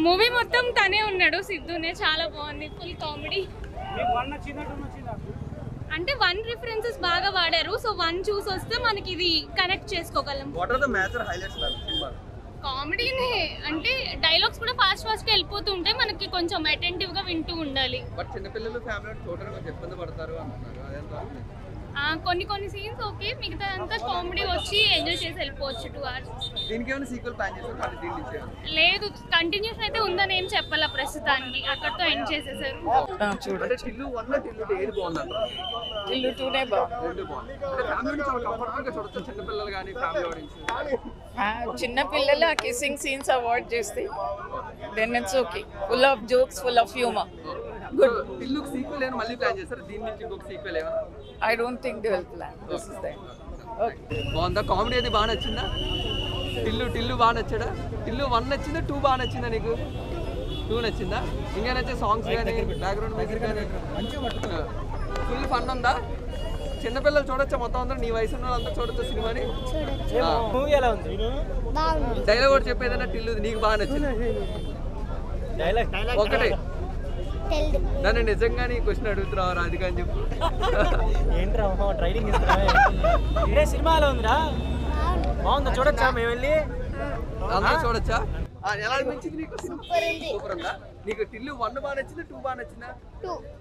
Movie మొత్తం తనే ఉన్నాడు, సిద్ధునే. చాలా బాగుంది, ఫుల్ కామెడీ. అంటే 1 రిఫరెన్సెస్ బాగా వాడారు, సో 1 చూసి వస్తే మనకి ఇది కనెక్ట్ చేసుకోగలం. కామెడీనే అంటే డైలాగ్స్ కూడా ఫాస్ట్ గా వెళ్ళిపోతూ ఉంటాయి, మనకి కొంచెం అటెంటివ్ గా వింటూ ఉండాలి. కొన్ని సీన్స్ ఓకే, మిగతా అంతా కామెడీ వచ్చి ఎంజాయ్ చేసి వెళ్ళిపోవచ్చు 2 hours. లేదు, కంటిన్యూస్ అయితే ఉందని ఏం చెప్పాలా ప్రస్తుతానికి, అక్కడతో ఎండ్ చేసేసారు. చిన్న పిల్లలు ఆ కిస్సింగ్ సీన్స్ అవాయిడ్ చేస్తే then it's okay. Full of jokes, full of humour. Good. టిల్లుకి సీక్వెల్ ఏమైనా మళ్ళీ ప్లాన్ చేస్తారు? దీని నుంచి ఇంకొక సీక్వెల్ ఏమైనా? I don't think they will plan. This is that. Okay. బాగుందా? కామెడీ అది బాగా నచ్చిందా? టిల్లు బాగా నచ్చాడా? టిల్లు 1 నచ్చిందా 2 బాగా నచ్చిందా నీకు? 2 నచ్చిందా? ఇంకా నచ్చే సాంగ్స్ కానీ బ్యాక్గ్రౌండ్ మ్యూజిక్ కానీ ఫుల్ ఫన్ ఉందా? చిన్నపిల్లలు చూడొచ్చా మొత్తం అందరూ? నీ వయసు ఉన్న వాళ్ళందరూ చూడొచ్చా సినిమాని? డైలాగ్ కూడా చెప్పేదన్నా టిల్లు నీకు బాగా నచ్చింది? ఒకటే నన్ను నిజంగా నీ క్వశ్చన్ అడుగుతున్నావు రాధిక అని చెప్పు. సినిమాలో ఉందిరా, బాగుందా? చూడొచ్చా? మేము వెళ్ళి అందరూ చూడొచ్చా? ఎలా అనిపించింది నీకు? సూపర్ ఉందా? నీకు టిల్లు 1 బాగా నచ్చిందా 2 బాగా నచ్చిందా?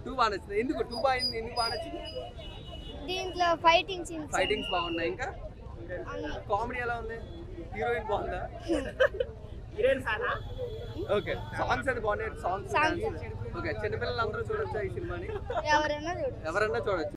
2 బాగా నచ్చిందా? ఎందుకు 2 బాగా ఎందుకు బాగా నచ్చింది? దీంట్లో ఫైటింగ్స్ బాగున్నాయి. ఇంకా కామెడీ ఎలా ఉంది? హీరోయిన్ బాగుందా? ఓకే, సాంగ్స్ అది బాగున్నాయి. Songs okay. చిన్నపిల్లలు అందరూ చూడొచ్చా ఈ సినిమాని? ఎవరైనా చూడొచ్చు.